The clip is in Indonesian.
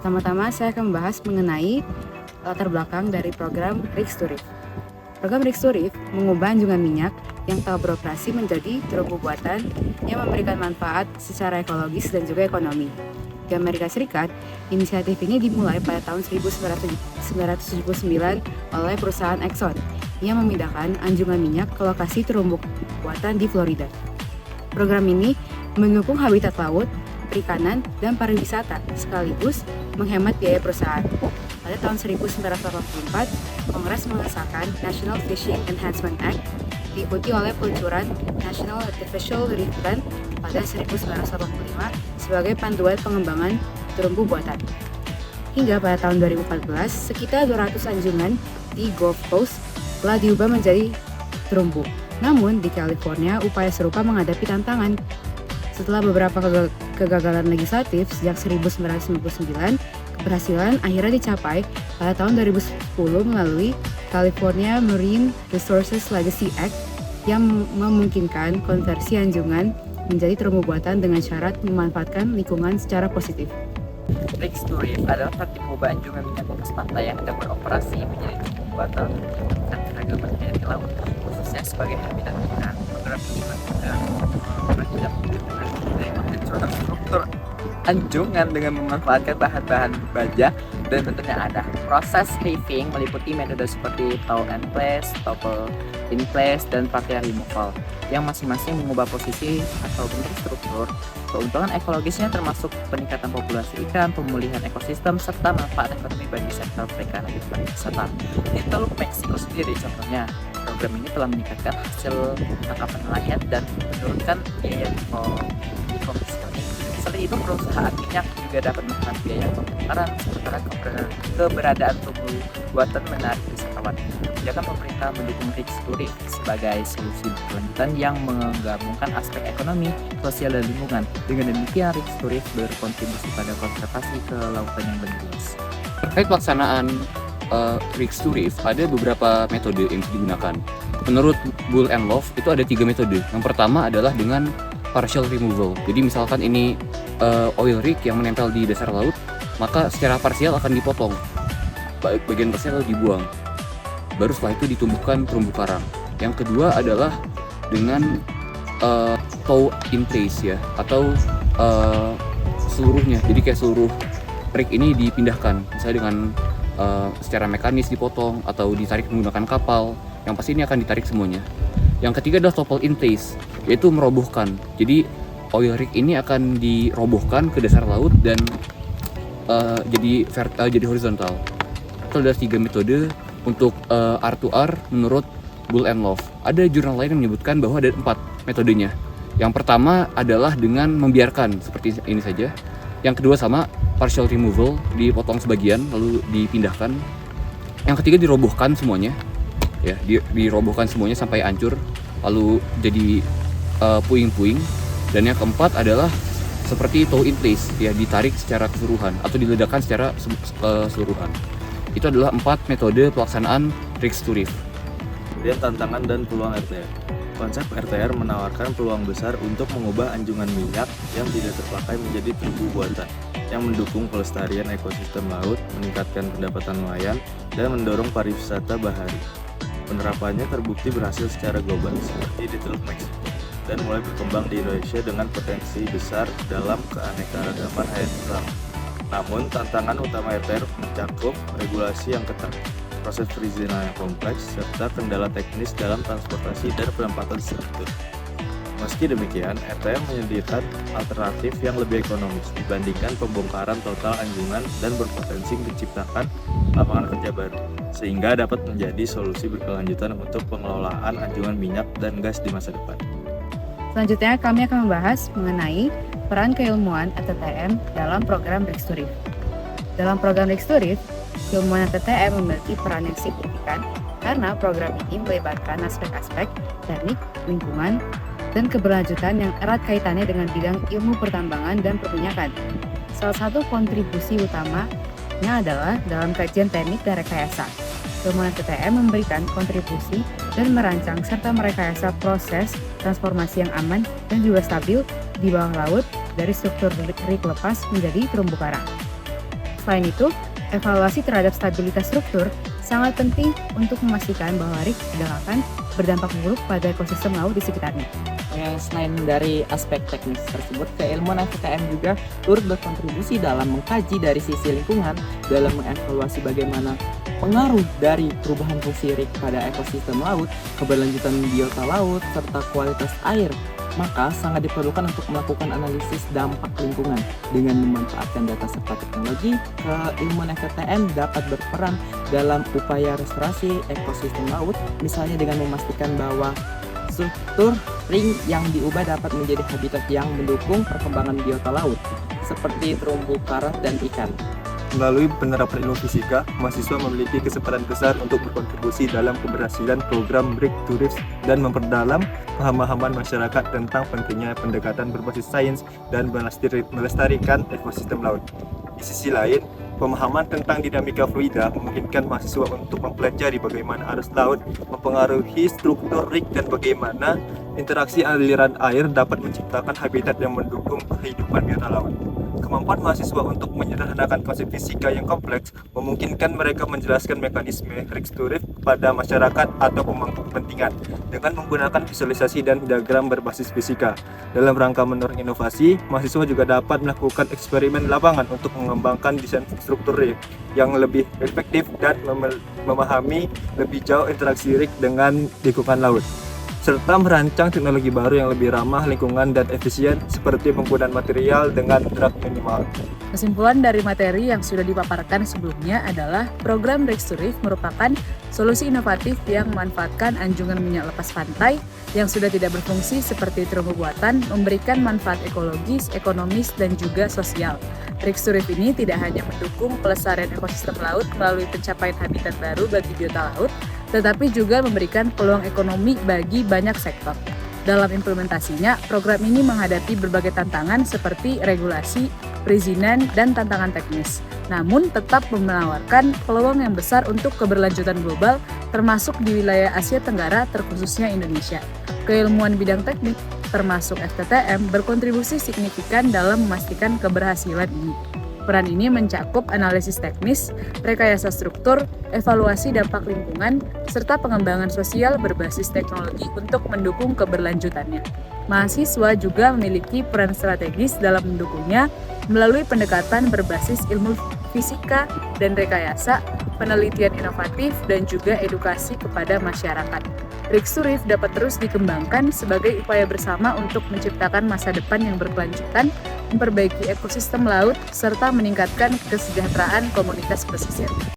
Pertama-tama saya akan membahas mengenai latar belakang dari program Rigs to Reef. Program Rigs to Reef mengubah anjungan minyak yang telah beroperasi menjadi terumbu buatan yang memberikan manfaat secara ekologis dan juga ekonomi. Di Amerika Serikat, inisiatif ini dimulai pada tahun 1979 oleh perusahaan Exxon yang memindahkan anjungan minyak ke lokasi terumbu buatan di Florida. Program ini mendukung habitat laut, perikanan, dan pariwisata, sekaligus menghemat biaya perusahaan. Pada tahun 1984, Kongres mengesahkan National Fishing Enhancement Act, diikuti oleh peluncuran National Artificial Reef Plan pada 1985 sebagai panduan pengembangan terumbu buatan. Hingga pada tahun 2014, sekitar 200 anjungan di Gulf Coast telah diubah menjadi terumbu. Namun, di California, upaya serupa menghadapi tantangan. Setelah beberapa kegagalan legislatif sejak 1999, keberhasilan akhirnya dicapai pada tahun 2010 melalui California Marine Resources Legacy Act yang memungkinkan konversi anjungan menjadi terumbu buatan dengan syarat memanfaatkan lingkungan secara positif. Rigs to Reef adalah praktik mengubah anjungan minyak lepas pantai yang sedang beroperasi menjadi terumbu buatan dan keragaman hayati laut, khususnya sebagai habitat ikan. Program ini tidak menggunakan struktur anjungan dengan memanfaatkan bahan-bahan baja dan bentuknya ada. Proses reefing meliputi metode seperti tow and place, topple in place, dan partial removal yang masing-masing mengubah posisi atau bentuk struktur. Keuntungan ekologisnya termasuk peningkatan populasi ikan, pemulihan ekosistem, serta manfaat ekonomi bagi sektor perikanan dan pariwisata. Di Teluk Meksiko sendiri contohnya, program ini telah meningkatkan hasil tangkapan nelayan dan menurunkan biaya komisioning. Selain itu, perusahaan minyak juga dapat menghemat biaya pembongkaran, sementara keberadaan terumbu buatan menarik wisatawan. Kebijakan pemerintah mendukung Rigs to Reef sebagai solusi berkelanjutan yang menggabungkan aspek ekonomi, sosial, dan lingkungan. Dengan demikian, Rigs to Reef berkontribusi pada konservasi kelautan yang lebih luas. Terkait pelaksanaan Rigs to Reef, ada beberapa metode yang digunakan. Menurut Bull and Love, itu ada 3 metode. Yang pertama adalah dengan partial removal. Jadi misalkan ini oil rig yang menempel di dasar laut, maka secara parsial akan dipotong. Bagian parsial dibuang. Baru setelah itu ditumbuhkan terumbu karang. Yang kedua adalah dengan tow in place ya, atau seluruhnya. Jadi kayak seluruh rig ini dipindahkan, misalnya dengan secara mekanis dipotong atau ditarik menggunakan kapal. Yang pasti ini akan ditarik semuanya. Yang ketiga adalah topple in place, yaitu merobohkan. Jadi oil rig ini akan dirobohkan ke dasar laut dan jadi horizontal. Itu ada 3 metode untuk R2R menurut Bull and Love. Ada jurnal lain yang menyebutkan bahwa ada 4 metodenya. Yang pertama adalah dengan membiarkan seperti ini saja. Yang kedua sama partial removal, dipotong sebagian lalu dipindahkan. Yang ketiga dirobohkan semuanya. Ya, dirobohkan semuanya sampai hancur lalu jadi puing-puing. Dan yang keempat adalah seperti tow in place, ya, ditarik secara keseluruhan atau diledakkan secara keseluruhan. Itu adalah 4 metode pelaksanaan Rigs to Reef. Kemudian tantangan dan peluang RTR. Konsep RTR menawarkan peluang besar untuk mengubah anjungan minyak yang tidak terpakai menjadi terumbu buatan, yang mendukung pelestarian ekosistem laut, meningkatkan pendapatan nelayan, dan mendorong pariwisata bahari. Penerapannya terbukti berhasil secara global, seperti di Teluk Meksiko, dan mulai berkembang di Indonesia dengan potensi besar dalam keanekaragaman hayati laut. Namun, tantangan utama RTR mencakup regulasi yang ketat, proses perizinan yang kompleks, serta kendala teknis dalam transportasi dan penempatan struktur. Meski demikian, RTR menyediakan alternatif yang lebih ekonomis dibandingkan pembongkaran total anjungan dan berpotensi menciptakan lapangan kerja baru, sehingga dapat menjadi solusi berkelanjutan untuk pengelolaan anjungan minyak dan gas di masa depan. Selanjutnya, kami akan membahas mengenai peran keilmuan ATTM dalam program Rigs to Reef. Dalam program Rigs to Reef, keilmuan ATTM memiliki peran yang signifikan karena program ini melibatkan aspek-aspek teknik, lingkungan, dan keberlanjutan yang erat kaitannya dengan bidang ilmu pertambangan dan perminyakan. Salah satu kontribusi utamanya adalah dalam kajian teknik dan rekayasa. Keilmuan ATTM memberikan kontribusi dan merancang serta merekayasa proses transformasi yang aman dan juga stabil di bawah laut dari struktur rig lepas menjadi terumbu karang. Selain itu, evaluasi terhadap stabilitas struktur sangat penting untuk memastikan bahwa RIK tidak akan berdampak buruk pada ekosistem laut di sekitarnya. Selain dari aspek teknis tersebut, keilmuan FTM juga turut berkontribusi dalam mengkaji dari sisi lingkungan, dalam mengevaluasi bagaimana pengaruh dari perubahan fungsi RIK pada ekosistem laut, keberlanjutan biota laut, serta kualitas air. Maka sangat diperlukan untuk melakukan analisis dampak lingkungan. Dengan memanfaatkan data serta teknologi, keilmuan FTM dapat berperan dalam upaya restorasi ekosistem laut, misalnya dengan memastikan bahwa struktur ring yang diubah dapat menjadi habitat yang mendukung perkembangan biota laut, seperti terumbu karang dan ikan. Melalui penerapan ilmu fisika, mahasiswa memiliki kesempatan besar untuk berkontribusi dalam keberhasilan program Break to Reef dan memperdalam pemahaman masyarakat tentang pentingnya pendekatan berbasis sains dan melestarikan ekosistem laut. Di sisi lain, pemahaman tentang dinamika fluida memungkinkan mahasiswa untuk mempelajari bagaimana arus laut mempengaruhi struktur rig dan bagaimana interaksi aliran air dapat menciptakan habitat yang mendukung kehidupan biota laut. Kemampuan mahasiswa untuk menyederhanakan konsep fisika yang kompleks memungkinkan mereka menjelaskan mekanisme Reef to Reef kepada masyarakat atau pemangku kepentingan dengan menggunakan visualisasi dan diagram berbasis fisika. Dalam rangka mendorong inovasi, mahasiswa juga dapat melakukan eksperimen lapangan untuk mengembangkan desain struktur reef yang lebih efektif dan memahami lebih jauh interaksi reef dengan lingkungan laut, serta merancang teknologi baru yang lebih ramah lingkungan dan efisien seperti penggunaan material dengan drag minimal. Kesimpulan dari materi yang sudah dipaparkan sebelumnya adalah program Reef to Reef merupakan solusi inovatif yang memanfaatkan anjungan minyak lepas pantai yang sudah tidak berfungsi seperti terumbu buatan, memberikan manfaat ekologis, ekonomis, dan juga sosial. Reef to Reef ini tidak hanya mendukung pelestarian ekosistem laut melalui pencapaian habitat baru bagi biota laut, tetapi juga memberikan peluang ekonomi bagi banyak sektor. Dalam implementasinya, program ini menghadapi berbagai tantangan seperti regulasi, perizinan, dan tantangan teknis. Namun, tetap menawarkan peluang yang besar untuk keberlanjutan global, termasuk di wilayah Asia Tenggara, terkhususnya Indonesia. Keilmuan bidang teknik, termasuk FTTM, berkontribusi signifikan dalam memastikan keberhasilan ini. Peran ini mencakup analisis teknis, rekayasa struktur, evaluasi dampak lingkungan, serta pengembangan sosial berbasis teknologi untuk mendukung keberlanjutannya. Mahasiswa juga memiliki peran strategis dalam mendukungnya melalui pendekatan berbasis ilmu fisika dan rekayasa, penelitian inovatif, dan juga edukasi kepada masyarakat. Reef to Reef dapat terus dikembangkan sebagai upaya bersama untuk menciptakan masa depan yang berkelanjutan, memperbaiki ekosistem laut, serta meningkatkan kesejahteraan komunitas pesisir.